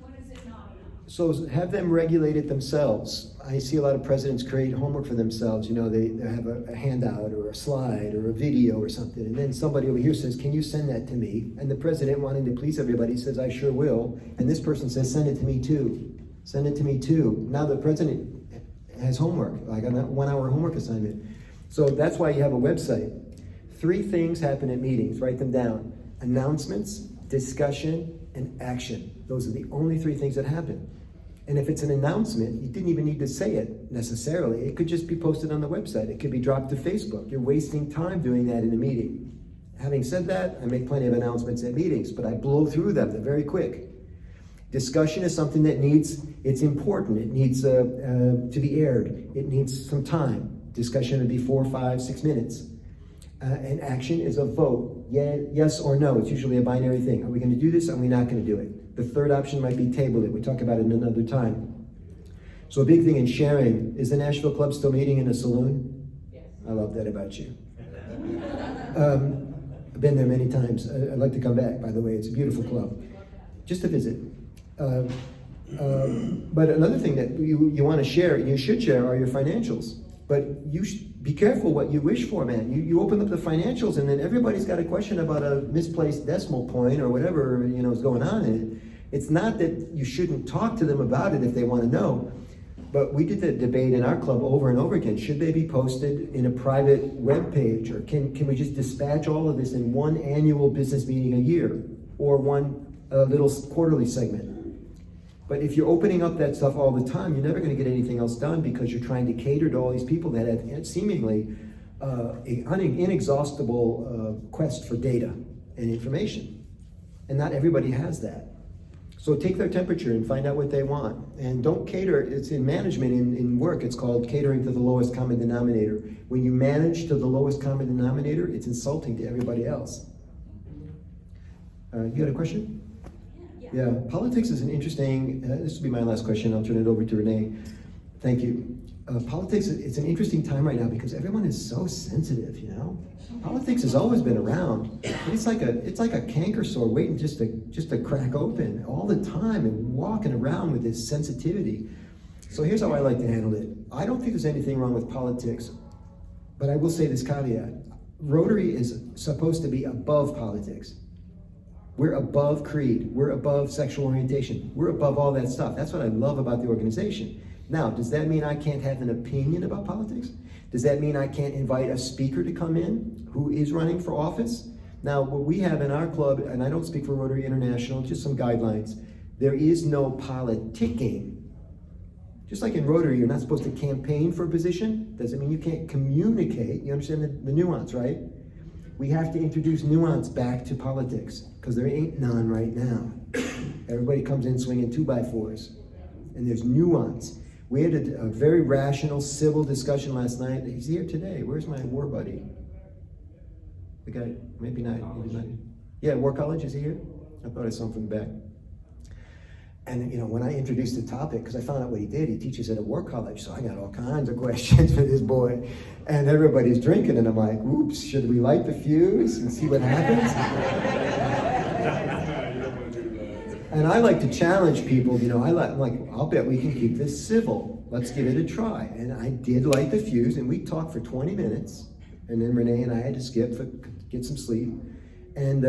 When is it not enough? So have them regulate it themselves. I see a lot of presidents create homework for themselves. You know, they have a handout or a slide or a video or something. And then somebody over here says, can you send that to me? And the president, wanting to please everybody, says, I sure will. And this person says, send it to me too. Send it to me too. Now the president has homework, like a 1 hour homework assignment. So that's why you have a website. 3 things happen at meetings, write them down. Announcements, discussion, and action. Those are the only 3 things that happen. And if it's an announcement, you didn't even need to say it necessarily. It could just be posted on the website. It could be dropped to Facebook. You're wasting time doing that in a meeting. Having said that, I make plenty of announcements at meetings, but I blow through them. They're very quick. Discussion is something that it's important. It needs to be aired. It needs some time. Discussion would be 4, 5, 6 minutes. And action is a vote. Yeah, yes or no. It's usually a binary thing. Are we going to do this? Are we not going to do it? The third option might be table it. We talk about it another time. So a big thing in sharing, is the Nashville Club still meeting in a saloon? Yes. I love that about you. I've been there many times. I'd like to come back, by the way. It's a beautiful club. Just to visit. But another thing that you want to share, you should share, are your financials. But you be careful what you wish for, man. You open up the financials, and then everybody's got a question about a misplaced decimal point or whatever is going on in it. It's not that you shouldn't talk to them about it if they want to know. But we did the debate in our club over and over again. Should they be posted in a private web page, or can we just dispatch all of this in one annual business meeting a year, or one little quarterly segment? But if you're opening up that stuff all the time, you're never going to get anything else done, because you're trying to cater to all these people that have seemingly an inexhaustible quest for data and information. And not everybody has that. So take their temperature and find out what they want. And don't cater. It's in management, in work, it's called catering to the lowest common denominator. When you manage to the lowest common denominator, it's insulting to everybody else. You got a question? Yeah, politics is an interesting, this will be my last question, I'll turn it over to Renee. Thank you. Politics, it's an interesting time right now because everyone is so sensitive, Politics has always been around. It's like a canker sore waiting just to crack open all the time, and walking around with this sensitivity. So here's how I like to handle it. I don't think there's anything wrong with politics, but I will say this caveat. Rotary is supposed to be above politics. We're above creed. We're above sexual orientation. We're above all that stuff. That's what I love about the organization. Now, does that mean I can't have an opinion about politics? Does that mean I can't invite a speaker to come in who is running for office? Now, what we have in our club, and I don't speak for Rotary International, just some guidelines, there is no politicking. Just like in Rotary, you're not supposed to campaign for a position. Doesn't mean you can't communicate. You understand the nuance, right? We have to introduce nuance back to politics, because there ain't none right now. Everybody comes in swinging 2x4s, and there's nuance. We had a very rational, civil discussion last night. He's here today. Where's my war buddy? The guy, maybe not. Yeah, War College, is he here? I thought I saw him from the back. And when I introduced the topic, because I found out what he did, he teaches at a war college, so I got all kinds of questions for this boy. And everybody's drinking, and I'm like, oops, should we light the fuse and see what happens? And I like to challenge people, I'm like, I'll bet we can keep this civil. Let's give it a try. And I did light the fuse, and we talked for 20 minutes. And then Renee and I had to skip to get some sleep. And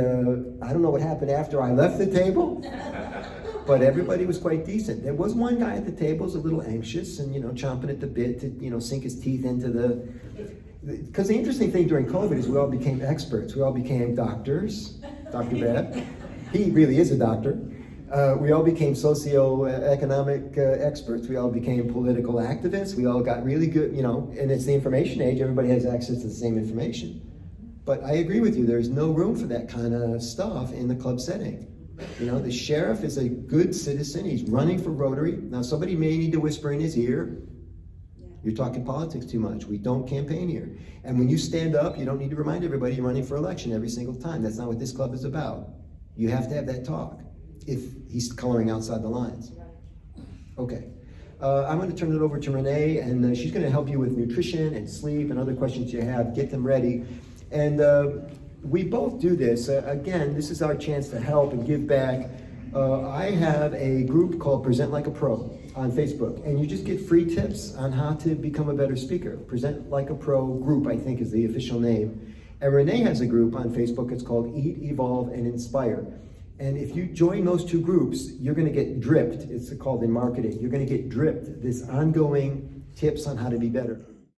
I don't know what happened after I left the table. But everybody was quite decent. There was one guy at the table who was a little anxious and, chomping at the bit to, sink his teeth into because the interesting thing during COVID is we all became experts. We all became doctors. Dr. Babb, he really is a doctor. We all became socioeconomic experts. We all became political activists. We all got really good, and it's the information age. Everybody has access to the same information. But I agree with you. There's no room for that kind of stuff in the club setting. The sheriff is a good citizen. He's running for Rotary. Now, somebody may need to whisper in his ear, you're talking politics too much. We don't campaign here. And when you stand up, you don't need to remind everybody you're running for election every single time. That's not what this club is about. You have to have that talk if he's coloring outside the lines. Okay. I'm going to turn it over to Renee, and she's going to help you with nutrition and sleep and other questions you have. Get them ready. And we both do this. Again, this is our chance to help and give back. I have a group called Present Like a Pro on Facebook, and you just get free tips on how to become a better speaker. Present Like a Pro group, I think, is the official name. And Renee has a group on Facebook. It's called Eat, Evolve, and Inspire. And if you join those two groups, you're going to get dripped. It's called in marketing. You're going to get dripped this ongoing tips on how to be better.